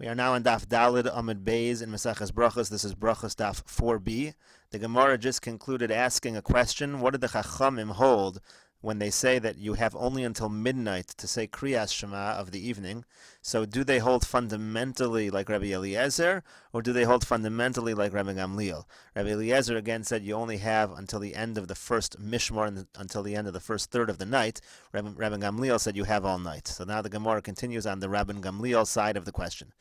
We are now in Daf Dalid Amud Beis in Maseches Brachos. This is Berachos Daf 4b. The Gemara just concluded asking a question. What did the Chachamim hold when they say that you have only until midnight to say Kriyas Shema of the evening? So do they hold fundamentally like Rabbi Eliezer, or do they hold fundamentally like Rabbi Gamliel? Rabbi Eliezer again said you only have until the end of the first Mishmar, until the end of the first third of the night. Rabbi Gamliel said you have all night. So now the Gemara continues on the Rabbi Gamliel side of the question.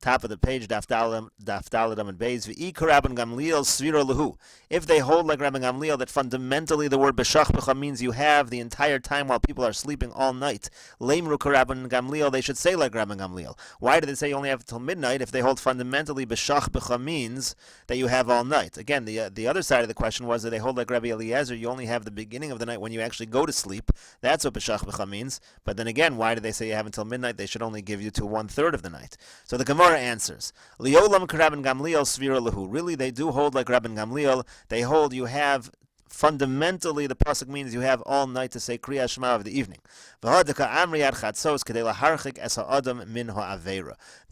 Top of the page, Daf Daled Amud Beis. V'ikar Rabbi Gamliel svira lahu. If they hold like Rabbi Gamliel that fundamentally the word b'shachbecha means you have the entire time while people are sleeping all night, leimru Rabbi Gamliel, they should say like Rabbi Gamliel. Why do they say you only have until midnight if they hold fundamentally b'shachbecha means that you have all night? Again, the other side of the question was that they hold like Rabbi Eliezer, you only have the beginning of the night when you actually go to sleep. That's what b'shachbecha means. But then again, why do they say you have until midnight? They should only give you to 1/3 of the night. So the Gemara answers, Liolam Rabbi Gamliel svira lahu. Really, they do hold like Rabbi Gamliel. They hold you have fundamentally, the pasuk means you have all night to say Kriyas Shema of the evening. The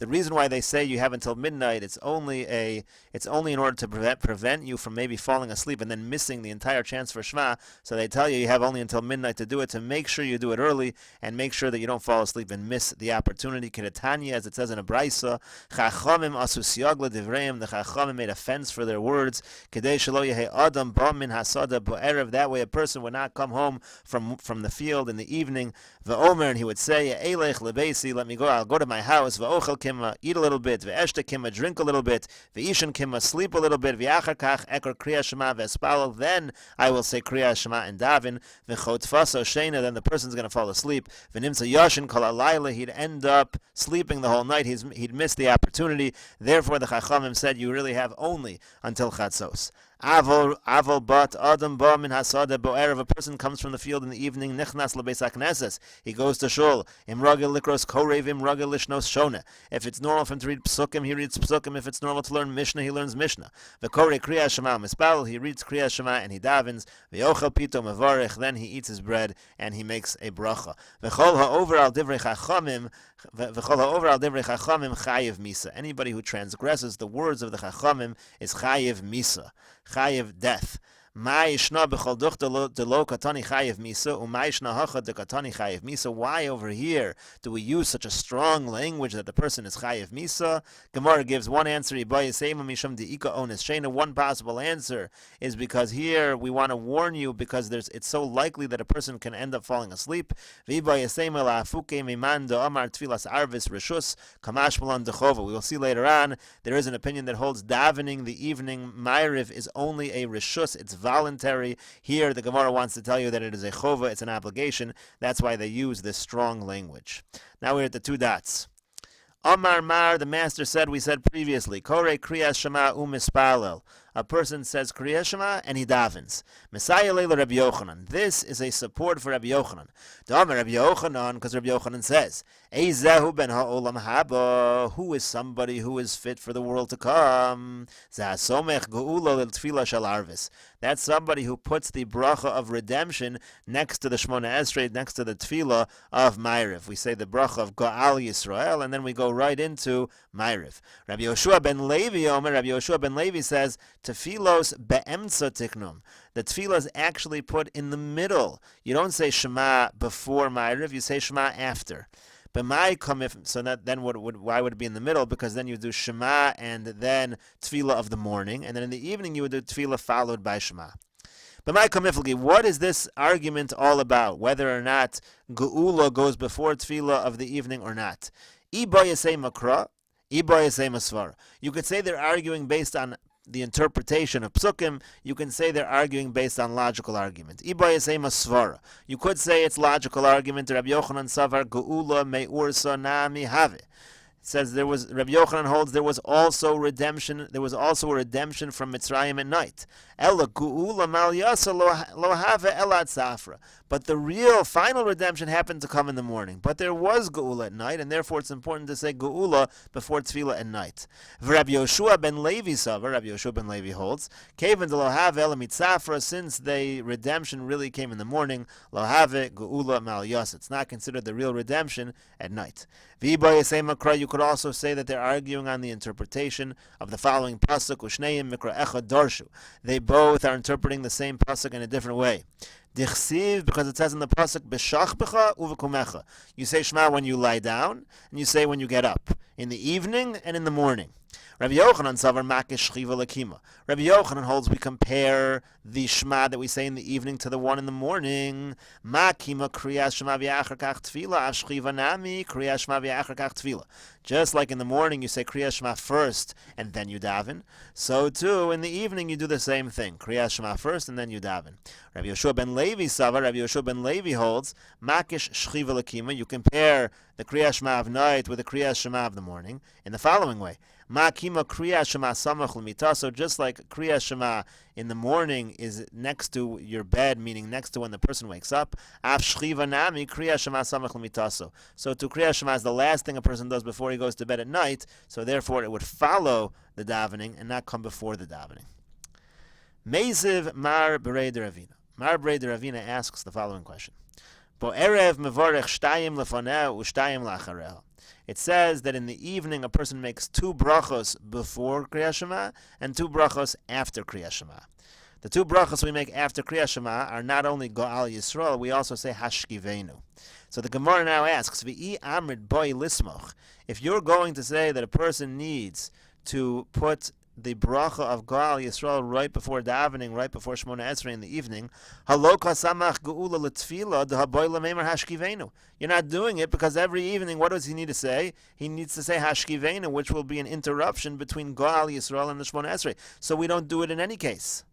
reason why they say you have until midnight, it's only in order to prevent you from maybe falling asleep and then missing the entire chance for Shema. So they tell you have only until midnight to do it, to make sure you do it early and make sure that you don't fall asleep and miss the opportunity. Kedetanya, as it says in a Braisa, Chachamim asu siyag l'divreim. The Chachamim made a fence for their words. Kedei shelo yehei adam ba min hasada bo'erev. That way a person would not come home from the field in the evening. V'omer, and he would say, Eilech lebeisi, let me go, I'll go to my house. V'ochel kimma, eat a little bit. V'eshte kimma, drink a little bit. V'ishan kimma, sleep a little bit. V'achar kach ekor Kriyas Shema v'espalo. Then I will say Kriyas Shema and daven. V'chotfaso sheina, then the person's going to fall asleep. V'nimsa yashin kol halayla, he'd end up sleeping the whole night. He'd miss the opportunity. Therefore the Chachamim said you really have only until Chatzos. Avol bat adam ba min hasada bo'erev. A person comes from the field in the evening. Nichnas lebeis hakneses. He goes to shul. Imragel likros korev imragel lishnos shona. If it's normal for him to read psukim, he reads psukim. If it's normal to learn Mishnah, he learns Mishnah. V'korei Kriyas Shema mispal. He reads Kriyas Shema and he davens. V'yochel pito mevarich. Then he eats his bread and he makes a bracha. V'chol ha'over al divrei chachamim. V'chol ha'over al divrei chachamim chayiv misa. Anybody who transgresses the words of the chachamim is chayiv misa. Chayiv death. Why over here do we use such a strong language that the person is chayiv misa? Gemara gives one answer. One possible answer is because here we want to warn you because it's so likely that a person can end up falling asleep. We will see later on there is an opinion that holds davening the evening ma'ariv is only a reshus. It's voluntary. Here the Gemara wants to tell you that it is a chova, it's an obligation. That's why they use this strong language. Now we're at the two dots. Amar Mar, the master said, we said previously, Korei Kriyas Shema u'mispalel. A person says Kriyas Shema and he davens. Messiah Leila Rabbi Yochanan. This is a support for Rabbi Yochanan. D'Amar Rabbi Yochanan, because Rabbi Yochanan says, Eizehu ben ha'olam haba. Who is somebody who is fit for the world to come? Za'asomech ge'ula l'tfila shel arvis. That's somebody who puts the bracha of redemption next to the Shmona Esrei, next to the tefillah of Ma'ariv. We say the bracha of Ga'al Yisrael, and then we go right into Ma'ariv. Rabbi Yoshua ben Levi says, Tefilos be'emtza tiknum. The tefillah is actually put in the middle. You don't say Shema before Ma'ariv, you say Shema after. But why would it be in the middle? Because then you do Shema and then tefillah of the morning, and then in the evening you would do tefillah followed by Shema. But what is this argument all about? Whether or not Geula goes before tefillah of the evening or not? Ibayasei makra, ibayasei masvara. You could say they're arguing based on the interpretation of psukim. You can say they're arguing based on logical argument. You could say it's logical argument. Rabbi Yochanan savar geula me'ursa na mihave. It says Rabbi Yochanan holds there was also a redemption from Mitzrayim at night. Ela geula mal yasa lo have elat safra. But the real final redemption happened to come in the morning. But there was geula at night, and therefore it's important to say geula before tefillah at night. Rabbi Yoshua ben Levi savar, Rabbi Yoshua ben Levi holds, kevan de lo have ela mitzafra, since the redemption really came in the morning, lo have geula mal yasa. It's not considered the real redemption at night. You could also say that they're arguing on the interpretation of the following pasuk, Ushneim mikra echad darshu. They both are interpreting the same pasuk in a different way. Dichsiv, because it says in the pasuk, b'shachbecha u'v'kumecha. You say Shema when you lie down, and you say when you get up, in the evening and in the morning. Rabbi Yochanan savar makish shchiva lakima. Rabbi Yochanan holds we compare the Shema that we say in the evening to the one in the morning. Makima kriyas Shema v'achar kach tefila, av shchiva nami kriyas Shema v'achar kach tefila. Just like in the morning you say kriyas Shema first and then you daven, so too in the evening you do the same thing. Kriyas Shema first and then you daven. Rabbi Yoshua ben Levi savar, Rabbi Yoshua ben Levi holds makish shchiva lakima. You compare the kriyas Shema of night with the kriyas Shema of the morning in the following way. Ma'akima Kriya Shema Samach L'mita. So just like Kriya Shema in the morning is next to your bed, meaning next to when the person wakes up, Av Shchiva Nami Kriya Shema Samach L'mita. So to Kriya Shema is the last thing a person does before he goes to bed at night, so therefore it would follow the davening and not come before the davening. Meziv Mar Berei Deravina. Mar Berei Deravina asks the following question. Bo Erev Mevorech Shtayim Lefoneh U'Shtayim La'achareh. It says that in the evening a person makes 2 brachos before Kriyas Shema and 2 brachos after Kriyas Shema. The 2 brachos we make after Kriyas Shema are not only Go'al Yisrael, we also say Hashkivenu. So the Gemara now asks, V'i amrid boi lismoch. If you're going to say that a person needs to put the bracha of Go'al Yisrael right before davening, right before Shmona Esrei in the evening, Haloka samach geula l'tfila d'haboy l'meimer hashkivenu. You're not doing it because every evening, what does he need to say? He needs to say hashkivenu, which will be an interruption between Go'al Yisrael and the Shmona Esrei. So we don't do it in any case.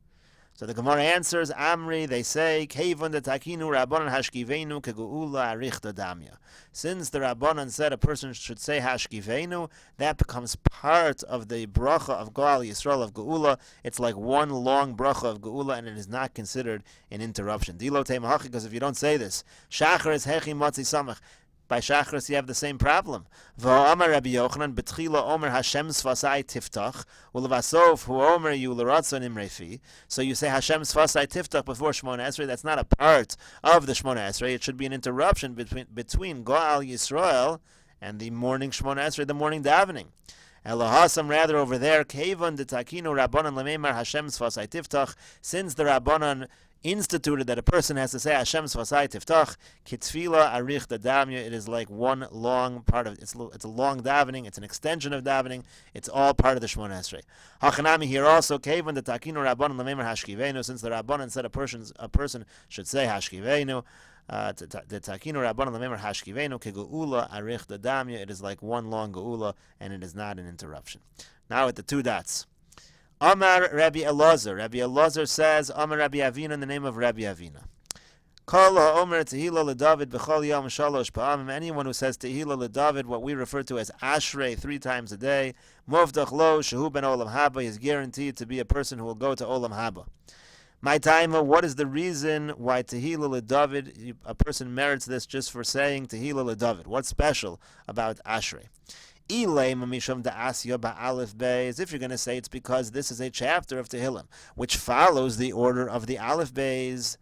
So the Gemara answers, Amri, they say, Kevon de takinu rabbanan hashkivenu kegeula arichta damya. Since the Rabbanan said a person should say hashkivenu, that becomes part of the bracha of Go'al Yisrael of Geula. It's like one long bracha of Geula, and it is not considered an interruption. Dilo teimahachi, because if you don't say this, Shachar is hechi matzi samach. By Shachris you have the same problem. V'omer Rabbi Yochanan betchila omer Hashem sfasai tiftach u'levasof hu omer yu l'ratzon imrefi. So you say Hashem sfasai tiftach before Shmona Esrei. That's not a part of the Shmona Esrei. It should be an interruption between Go'al Yisrael and the morning Shmona Esrei, the morning davening. Elohasam, rather over there, Kevon de takinu rabbanan lemeimar Hashem sfasai tiftach. Since the Rabbanan instituted that a person has to say Hashem Svasai Tiftach Kitzvila Arich Damya. It is like one long part of it's a long davening. It's an extension of davening. It's all part of the Shmona Esrei. Hachanami here also Kevon the Takinu Rabbanan Lamemer Hashkivenu. Since the Rabbanan said a person should say Hashkivenu. The Takinu Rabbanan Lamemer Hashkivenu Kegeula Arich Damya. It is like one long geula, and it is not an interruption. Now at the 2 dots. Amar Rabbi Elazar. Rabbi Elazar says, Amar Rabbi Avina, in the name of Rabbi Avina. Kol ha'omer tehillah leDavid b'chol yom shalosh pa'amim. Anyone who says tehillah leDavid, what we refer to as Ashrei, 3 times a day, movdach lo shehu ben olam haba, is guaranteed to be a person who will go to olam haba. My time, what is the reason why tehillah leDavid, a person merits this just for saying tehillah leDavid? What's special about Ashrei? If you're going to say it's because this is a chapter of Tehillim, which follows the order of the Aleph Beis.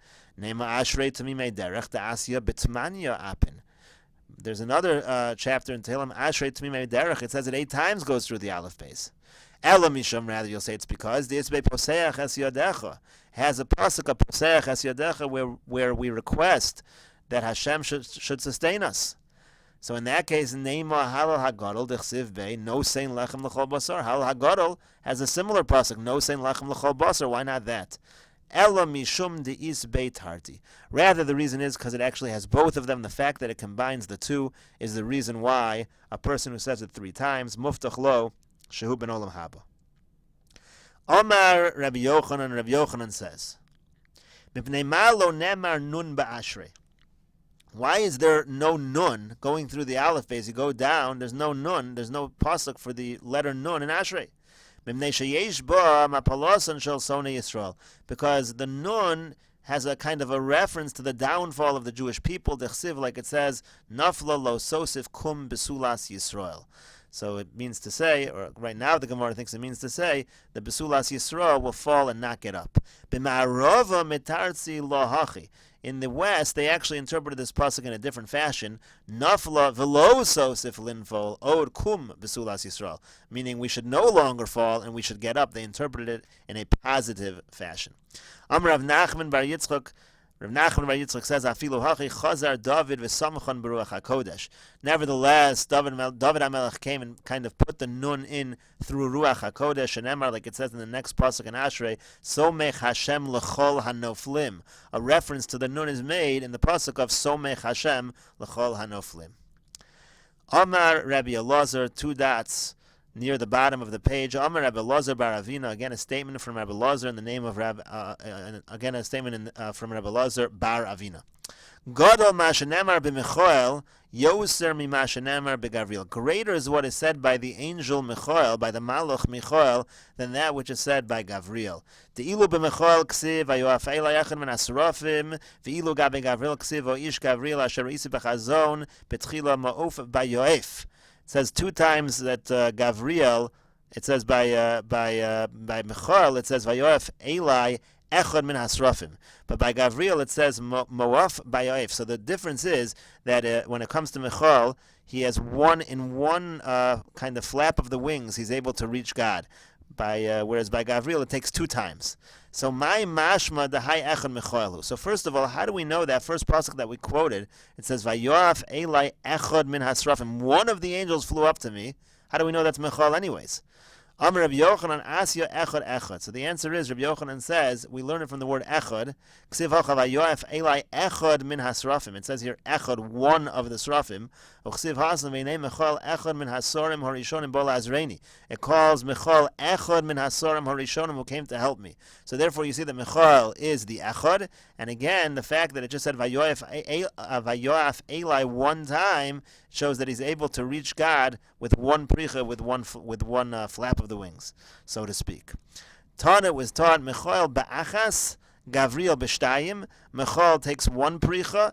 There's another chapter in Tehillim, Ashrei Tamimei Derech. It says it 8 times goes through the Aleph Beis. Ela Misham, rather you'll say it's because the Isbei Poseach Es Yadecha has a pasuk of Poseach Es Yadecha where we request that Hashem should sustain us. So in that case, Neima Halal Hagadol Dechsiv Bey No Sein Lechem L'Chol Basar. Halal Hagadol has a similar pasuk, No Sein Lechem L'Chol Basar. Why not that? Ella Mishum De'is Beit Harti. Rather, the reason is because it actually has both of them. The fact that it combines the 2 is the reason why a person who says it 3 times, Muftach Lo Shehu Ben Olam Haba. Omar Rabbi Yochanan says, Mipnei Ma Lo Nemar Nun Ba'ashrei. Why is there no nun going through the Aleph Beis? You go down, there's no nun, there's no pasuk for the letter nun in Ashrei. Because the nun has a kind of a reference to the downfall of the Jewish people, like it says, Nafla lo sosif kum besulas Yisrael. So it means to say, or right now the Gemara thinks it means to say, the besulas Yisrael will fall and not get up. B'ma'arova mitarzi lo hachi. In the West, they actually interpreted this pasuk in a different fashion. Nafla v'lo sosif linfol od kum besulas Yisrael, meaning we should no longer fall and we should get up. They interpreted it in a positive fashion. Amar Rav Nachman bar Yitzchak. Rav Nachman bar Yitzchak says, "Afilu hachi chazar David v'samachon beruach hakodesh." Nevertheless, David HaMelech came and kind of put the nun in through ruach hakodesh, and Emar, like it says in the next pasuk in Ashrei, "Somech Hashem lechol hanoflim." A reference to the nun is made in the pasuk of Somech Hashem lechol hanoflim. Amar Rabbi Elazar, two dots near the bottom of the page. Amar Rabbi Elazar bar Avina. Again, a statement from Rabbi Elazar in the name of from Rabbi Elazar bar Avina. Gadol mashenemar b'Michoel yoser mimashenemar b'Gavriel. Greater is what is said by the angel Michoel, by the Malach Michoel, than that which is said by Gavriel. De'ilu b'Michoel ksiv ayoaf eila yachad min asrofim ve'ilu gabe Gavriel ksiv o ish Gavriel asher isi b'chazon betchila ma'of b'yoef. It says two times that Gavriel, it says by Michoel, it says Vayoef Eli Echad min Hasrafim. But by Gavriel it says Moaf Bayoef. So the difference is that when it comes to Michoel, he has one kind of flap of the wings, he's able to reach God. Whereas by Gavriel it takes two times. So my mashma the high echad mechoelu. So first of all, how do we know that first pasuk that we quoted? It says Vayoaf Eli echad min hasrafim. One of the angels flew up to me. How do we know that's mechol anyways? Amar Rabbi Yochanan asya echad echad. So the answer is Rabbi Yochanan says we learn it from the word echad. Ksiv hacha Vayoaf Eli echad min hasrafim. It says here echad, one of the srafim. Uchsiv hasam v'nei mechol echad min hasorim harishonim bol azreini. It calls mechol echad min hasorim harishonim who came to help me. So therefore you see that mechol is the echad, and again the fact that it just said Vayoaf Eli one time shows that he's able to reach God with one pricha, with one flap of the wings, so to speak. Tana was taught Mechol ba'achas, Gavriel b'shtayim. Mechol takes one pricha,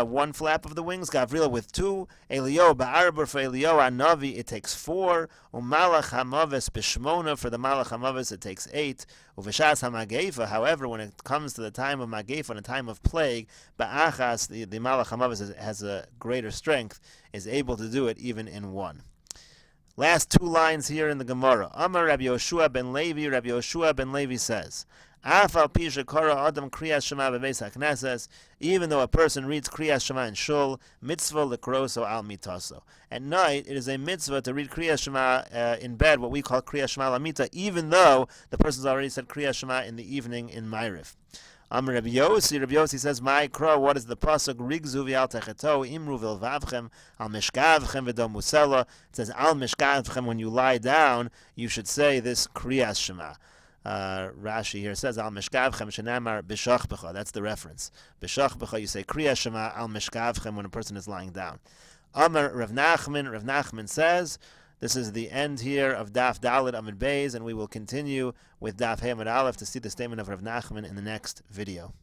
one flap of the wings. Gavriel with two. Elio ba'arber, for Elio Anavi it takes four. Umalach hamaves b'shmona, for the malach hamaves it takes 8. Uveshas hamagefa. However, when it comes to the time of magefa and the time of plague, ba'achas, the malach hamaves has a greater strength, is able to do it even in one. Last two lines here in the Gemara. Amar Rabbi Yoshua ben Levi. Rabbi Yoshua ben Levi says, Afal pi shekara adam kriyas shema bebeis hakneses. Even though a person reads kriyas shema in shul, mitzvah lekroso al mitaso. At night, it is a mitzvah to read kriyas shema in bed, what we call kriyas shema lamita, even though the person's already said kriyas shema in the evening in Ma'ariv. Rabbi Yossi says, "My crow. What is the pasuk? Rigzu v'al techeto imru v'elvavchem al mishkavchem v'dom musela." It says al mishkavchem, when you lie down, you should say this kriyas shema. Rashi here says al mishkavchem shenamar b'shach b'cha. That's the reference. B'shach b'cha, you say kriyas shema al mishkavchem when a person is lying down. Amar Rav Nachman. Rav Nachman says, this is the end here of Daf Dalet Amud Beis, and we will continue with Daf Hey Amud Aleph to see the statement of Rav Nachman in the next video.